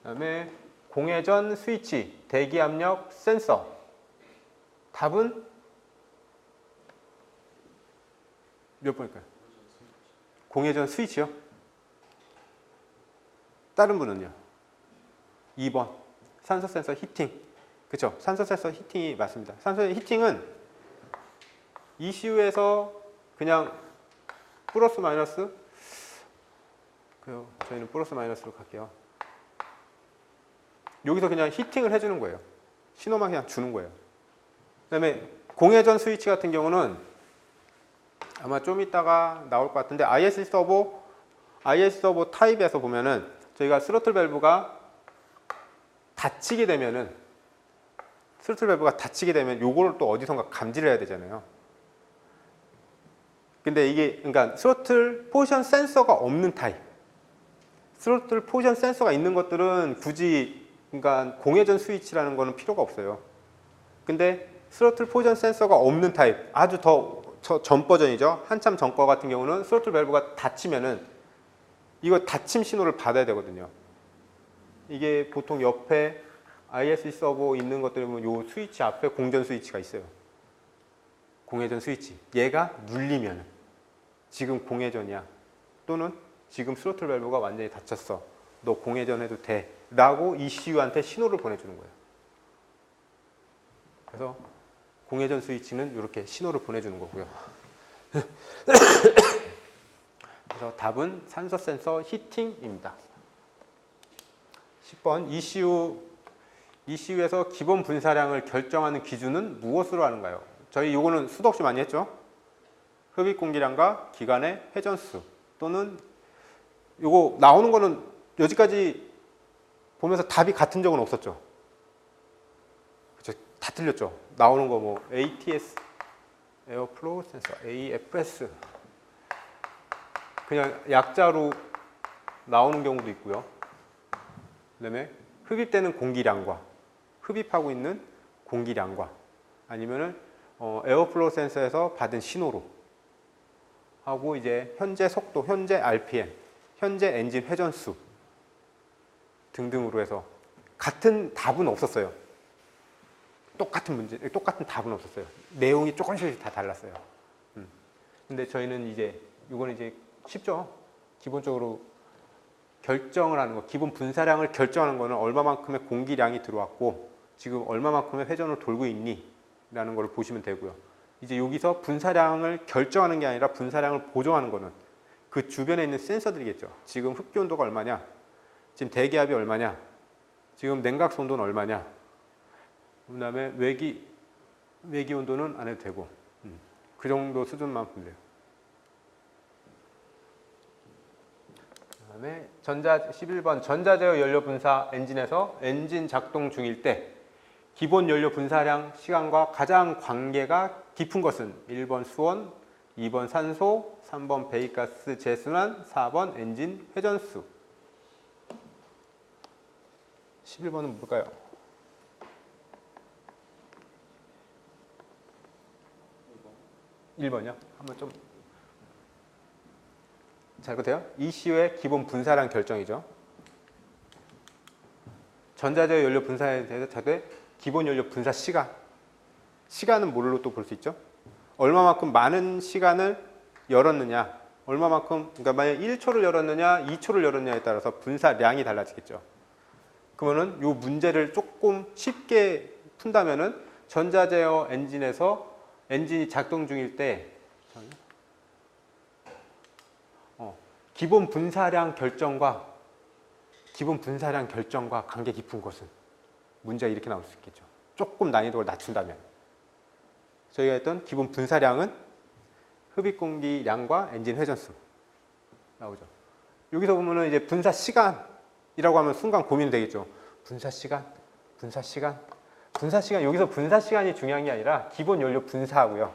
그다음에 공회전 스위치, 대기 압력 센서. 답은 몇 번일까요? 공회전 스위치요? 다른 분은요? 2번 산소 센서 히팅. 그렇죠? 산소 센서 히팅이 맞습니다. 산소 히팅은 ECU에서 그냥 플러스 마이너스, 저희는 플러스 마이너스로 갈게요. 여기서 그냥 히팅을 해주는 거예요. 신호만 그냥 주는 거예요. 그 다음에 공회전 스위치 같은 경우는 아마 좀 이따가 나올 것 같은데 ISC 서버 타입에서 보면은 저희가 스로틀 밸브가 닫히게 되면 요거를 또 어디선가 감지를 해야 되잖아요. 근데 이게 그러니까 스로틀 포지션 센서가 없는 타입. 스로틀 포지션 센서가 있는 것들은 굳이 그러니까 공회전 스위치라는 거는 필요가 없어요. 근데 스로틀 포지션 센서가 없는 타입, 아주 더 전 버전이죠. 한참 전 거 같은 경우는 스로틀 밸브가 닫히면은 이거 닫힘 신호를 받아야 되거든요. 이게 보통 옆에 ISC 서버 있는 것들은 요 스위치 앞에 공전 스위치가 있어요. 공회전 스위치. 얘가 눌리면 지금 공회전이야. 또는 지금 스로틀 밸브가 완전히 닫혔어. 너 공회전 해도 돼. 라고 ECU한테 신호를 보내주는 거예요. 그래서 공회전 스위치는 이렇게 신호를 보내주는 거고요. 그래서 답은 산소 센서 히팅입니다. 10번 ECU에서 기본 분사량을 결정하는 기준은 무엇으로 하는가요? 저희 요거는 수도 없이 많이 했죠. 흡입 공기량과 기관의 회전수 또는 요거 나오는 거는 여기까지 보면서 답이 같은 적은 없었죠. 그렇죠? 다 틀렸죠. 나오는 거 뭐 ATS, 에어플로우 센서, AFS 그냥 약자로 나오는 경우도 있고요. 그다음에 흡입되는 공기량과 흡입하고 있는 공기량과 아니면은 에어플로우 센서에서 받은 신호로 하고 이제 현재 속도, 현재 RPM, 현재 엔진 회전수 등등으로 해서 같은 답은 없었어요. 똑같은 문제, 똑같은 답은 없었어요. 내용이 조금씩 다 달랐어요. 근데 저희는 이제 이거는 이제 쉽죠. 기본적으로 결정을 하는 거, 기본 분사량을 결정하는 거는 얼마만큼의 공기량이 들어왔고 지금 얼마만큼의 회전을 돌고 있니? 라는 걸 보시면 되고요. 이제 여기서 분사량을 결정하는 게 아니라 분사량을 보정하는 거는 그 주변에 있는 센서들이겠죠. 지금 흡기 온도가 얼마냐? 지금 대기압이 얼마냐? 지금 냉각수 온도는 얼마냐? 그 다음에 외기 온도는 안 해도 되고 그 정도 수준만 보면 돼요. 그 다음에 11번 전자제어 연료 분사 엔진에서 엔진 작동 중일 때 기본 연료 분사량 시간과 가장 관계가 깊은 것은 1번 수온, 2번 산소, 3번 배기가스 재순환, 4번 엔진 회전수. 11번은 뭘까요? 1번이요? 한번 좀 잘 보세요. ECU의 기본 분사량 결정이죠. 전자제어 연료 분사에 대해서 자대 기본 연료 분사 시간은 뭘로 또 볼 수 있죠? 얼마만큼 많은 시간을 열었느냐, 얼마만큼, 그러니까 만약 1초를 열었느냐, 2초를 열었느냐에 따라서 분사량이 달라지겠죠. 그러면은 이 문제를 조금 쉽게 푼다면은 전자제어 엔진에서 엔진이 작동 중일 때 기본 분사량 결정과 관계 깊은 것은 문제가 이렇게 나올 수 있겠죠. 조금 난이도를 낮춘다면 저희가 했던 기본 분사량은 흡입 공기량과 엔진 회전수 나오죠. 여기서 보면은 이제 분사 시간이라고 하면 순간 고민이 되겠죠. 분사 시간 여기서 분사 시간이 중요한 게 아니라 기본 연료 분사하고요.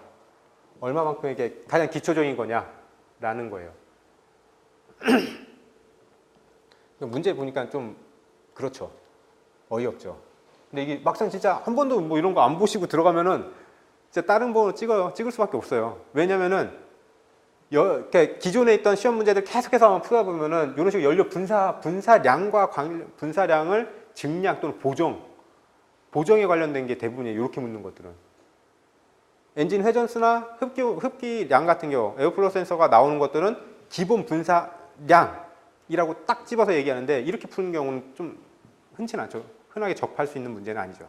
얼마만큼 이게 가장 기초적인 거냐라는 거예요. 문제 보니까 좀 그렇죠. 어이없죠. 근데 이게 막상 진짜 한 번도 뭐 이런 거 안 보시고 들어가면은 진짜 다른 번호 찍을 수밖에 없어요. 왜냐면은 기존에 있던 시험 문제들 계속해서 한번 풀다 보면은 이런 식으로 연료 분사량과 분사량을 증량 또는 보정에 관련된 게 대부분이에요. 이렇게 묻는 것들은. 엔진 회전수나 흡기량 같은 경우 에어플로우 센서가 나오는 것들은 기본 분사량이라고 딱 집어서 얘기하는데 이렇게 푸는 경우는 좀 흔치는 않죠. 흔하게 접할 수 있는 문제는 아니죠.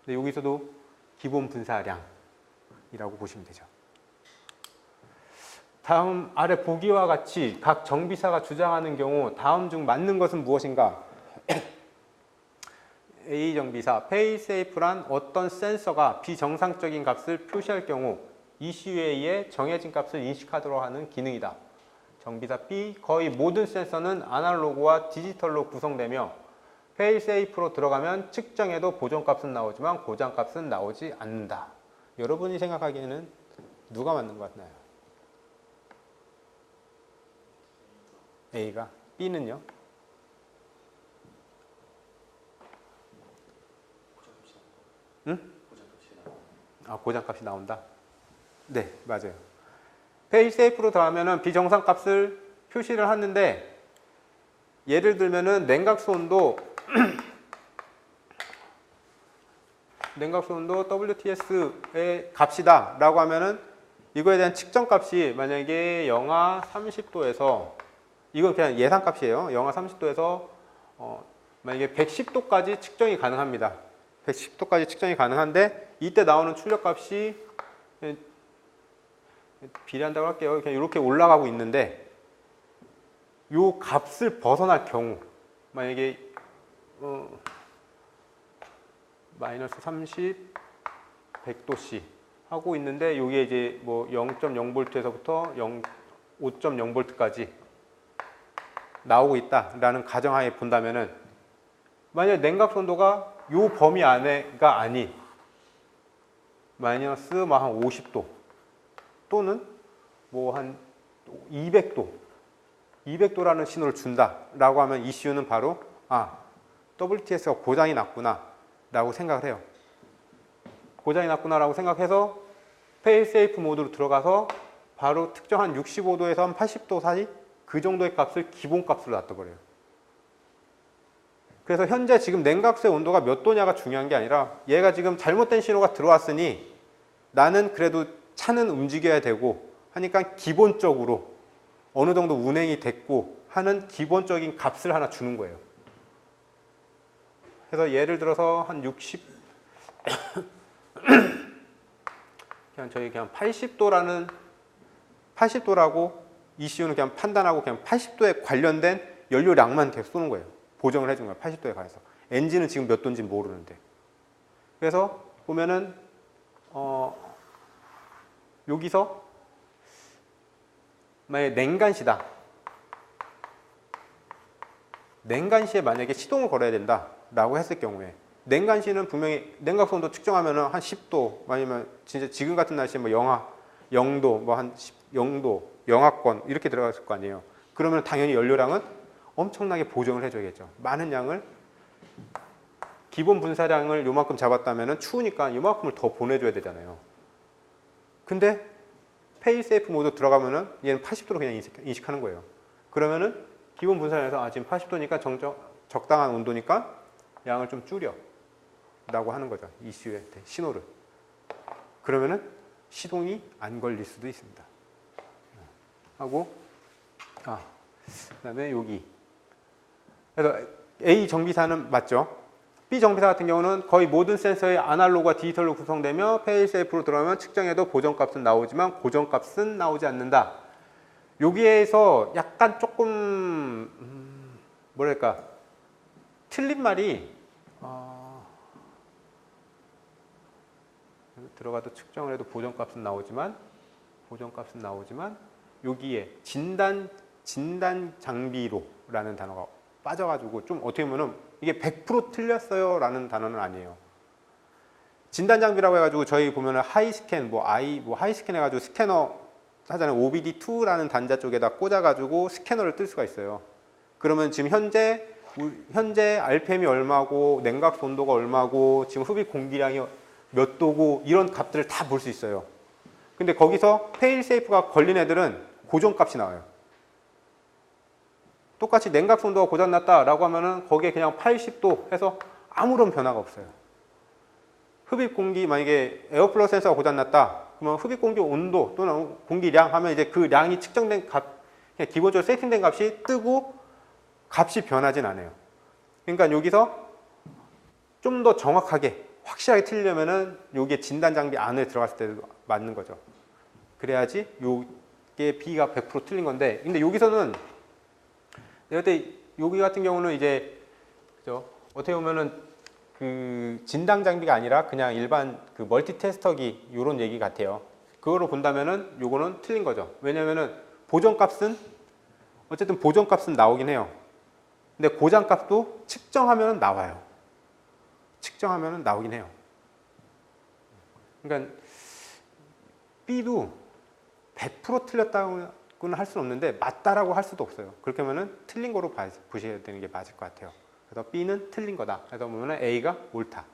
근데 여기서도 기본 분사량이라고 보시면 되죠. 다음 아래 보기와 같이 각 정비사가 주장하는 경우 다음 중 맞는 것은 무엇인가? A 정비사, 페이세이프란 어떤 센서가 비정상적인 값을 표시할 경우 ECU에 정해진 값을 인식하도록 하는 기능이다. 정비사 B, 거의 모든 센서는 아날로그와 디지털로 구성되며 페일세이프로 들어가면 측정해도 보정값은 나오지만 고장값은 나오지 않는다. 여러분이 생각하기에는 누가 맞는 것 같나요? A가. B는요? 응? 고장값이 나온다? 네, 맞아요. 페일세이프로 들어가면은 비정상값을 표시를 하는데 예를 들면은 냉각수 온도 WTS의 값이다 라고 하면은 이거에 대한 측정 값이 만약에 영하 30도에서 이건 그냥 예상 값이에요. 영하 30도에서 만약에 110도까지 측정이 가능합니다. 110도까지 측정이 가능한데 이때 나오는 출력 값이 비례한다고 할게요. 그냥 이렇게 올라가고 있는데 이 값을 벗어날 경우 만약에 마이너스 30, 100도씨 하고 있는데 여기에 이제 뭐 0.0V에서부터 5.0V까지 나오고 있다라는 가정하에 본다면은 만약 냉각 온도가 이 범위 안에가 아닌 마이너스 뭐 한 50도 또는 뭐 한 200도 200도라는 신호를 준다라고 하면 ECU는 바로 WTS가 고장이 났구나 라고 생각을 해요. 고장이 났구나 라고 생각해서 페일세이프 모드로 들어가서 바로 특정한 65도에서 한 80도 사이 그 정도의 값을 기본값으로 놔둬버려요. 그래서 현재 지금 냉각수의 온도가 몇 도냐가 중요한 게 아니라 얘가 지금 잘못된 신호가 들어왔으니 나는 그래도 차는 움직여야 되고 하니까 기본적으로 어느 정도 운행이 됐고 하는 기본적인 값을 하나 주는 거예요. 그래서 예를 들어서 한 60 그냥 저희 그냥 80도라고 ECU는 그냥 판단하고 그냥 80도에 관련된 연료량만 계속 쏘는 거예요. 보정을 해준 거예요. 80도에 관해서. 엔진은 지금 몇 도인지 모르는데. 그래서 보면은 여기서 만약에 냉간시다. 냉간시에 만약에 시동을 걸어야 된다라고 했을 경우에 냉간시는 분명히 냉각수 온도 측정하면은 한 10도 아니면 진짜 지금 같은 날씨에 뭐 영하 0도 뭐 한 0도 영하권 이렇게 들어갔을 거 아니에요. 그러면 당연히 연료량은 엄청나게 보정을 해줘야겠죠. 많은 양을 기본 분사량을 요만큼 잡았다면은 추우니까 요만큼을 더 보내줘야 되잖아요. 근데 페일세이프 모드 들어가면은 얘는 80도로 그냥 인식하는 거예요. 그러면은 기본 분사량에서 지금 80도니까 적당한 온도니까 양을 좀 줄여 라고 하는 거죠. ECU의 신호를. 그러면은 시동이 안 걸릴 수도 있습니다. 하고 그다음에 여기. 그래서 A 정비사는 맞죠? B 정비사 같은 경우는 거의 모든 센서의 아날로그와 디지털로 구성되며 페일세이프로 들어가면 측정해도 보정값은 나오지만 고정값은 나오지 않는다. 여기에서 약간 조금 뭐랄까 틀린 말이 들어가도 측정을 해도 보정값은 나오지만 여기에 진단 장비로라는 단어가 빠져가지고 좀 어떻게 보면은 이게 100% 틀렸어요 라는 단어는 아니에요. 진단 장비라고 해가지고 저희 보면은 하이스캔 하이스캔 해가지고 스캐너 하잖아요. OBD2라는 단자 쪽에다 꽂아가지고 스캐너를 뜰 수가 있어요. 그러면 지금 현재 RPM이 얼마고 냉각수 온도가 얼마고 지금 흡입 공기량이 몇 도고 이런 값들을 다 볼 수 있어요. 근데 거기서 페일세이프가 걸린 애들은 고정값이 나와요. 똑같이 냉각수 온도가 고장났다라고 하면은 거기에 그냥 80도 해서 아무런 변화가 없어요. 흡입 공기 만약에 에어플러 센서가 고장났다 그러면 흡입 공기 온도 또는 공기량 하면 이제 그 량이 측정된 값 그냥 기본적으로 세팅된 값이 뜨고 값이 변하진 않아요. 그러니까 여기서 좀 더 정확하게 확실하게 틀리려면은 여기에 진단 장비 안에 들어갔을 때 맞는 거죠. 그래야지 요게 B가 100% 틀린 건데 근데 여기서는 내가 그때 여기 같은 경우는 이제 그죠? 어떻게 보면은 그 진단 장비가 아니라 그냥 일반 그 멀티 테스터기 요런 얘기 같아요. 그거로 본다면은 요거는 틀린 거죠. 왜냐면은 어쨌든 보정값은 나오긴 해요. 근데 고장값도 측정하면 나와요. 측정하면 나오긴 해요. 그러니까 B도 100% 틀렸다고는 할 수는 없는데 맞다라고 할 수도 없어요. 그렇게 하면은 틀린 거로 보셔야 되는 게 맞을 것 같아요. 그래서 B는 틀린 거다. 그래서 보면은 A가 옳다.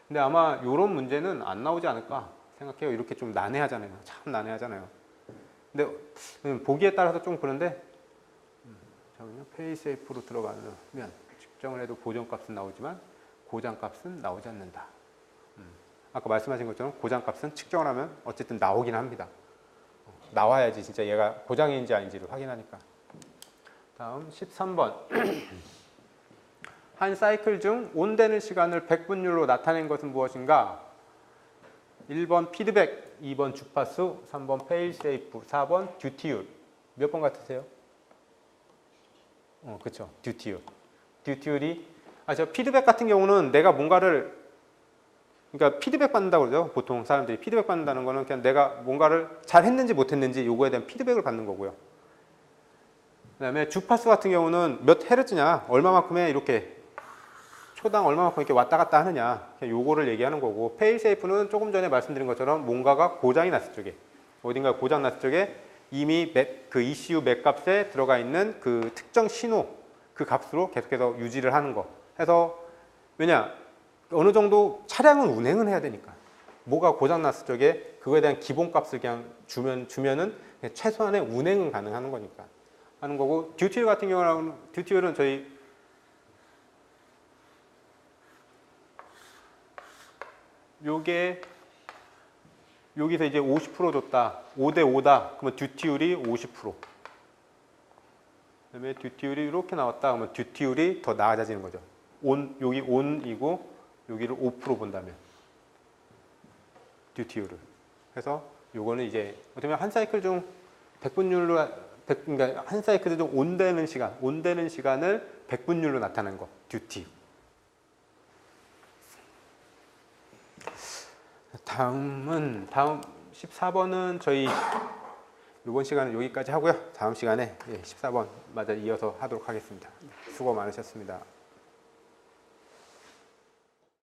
근데 아마 이런 문제는 안 나오지 않을까 생각해요. 이렇게 좀 난해하잖아요. 참 난해하잖아요. 근데 보기에 따라서 좀 그런데 잠깐만요. 페일세이프로 들어가면 측정을 해도 보정값은 나오지만 고장값은 나오지 않는다. 아까 말씀하신 것처럼 고장값은 측정을 하면 어쨌든 나오긴 합니다. 나와야지 진짜 얘가 고장인지 아닌지를 확인하니까. 다음 13번. 한 사이클 중 온되는 시간을 100분율로 나타낸 것은 무엇인가? 1번 피드백, 2번 주파수, 3번 페일세이프, 4번 듀티율. 몇 번 같으세요? 그렇죠. 듀티율. 듀티율이 저 피드백 같은 경우는 내가 뭔가를 그러니까 피드백 받는다고 그러죠. 보통 사람들이 피드백 받는다는 거는 그냥 내가 뭔가를 잘 했는지 못했는지 요거에 대한 피드백을 받는 거고요. 그다음에 주파수 같은 경우는 몇 헤르츠냐, 얼마만큼의 이렇게 초당 얼마만큼 이렇게 왔다 갔다 하느냐, 요거를 얘기하는 거고, 페일세이프는 조금 전에 말씀드린 것처럼 뭔가가 고장이 났을 적에, 어딘가 고장 났을 적에 이미 그 ECU 맥 값에 들어가 있는 그 특정 신호 그 값으로 계속해서 유지를 하는 거. 해서 왜냐 어느 정도 차량은 운행은 해야 되니까 뭐가 고장 났을 적에 그거에 대한 기본 값을 그냥 주면은 그냥 최소한의 운행은 가능한 거니까 하는 거고. 듀티율 같은 경우는 듀티율은 저희 요게 여기서 이제 50% 줬다. 5대 5다. 그러면 듀티율이 50%. 그다음에 듀티율이 이렇게 나왔다. 그러면 듀티율이 더 나아지는 거죠. 여기 온이고 여기를 5% 본다면 듀티율을. 그래서 요거는 이제 어떻게 보면 한 사이클 중 100분율로 그러니까 한 사이클 중 온되는 시간을 100분율로 나타내는 거. 듀티. 다음 14번은 저희 이번 시간은 여기까지 하고요. 다음 시간에 14번 맞아 이어서 하도록 하겠습니다. 수고 많으셨습니다.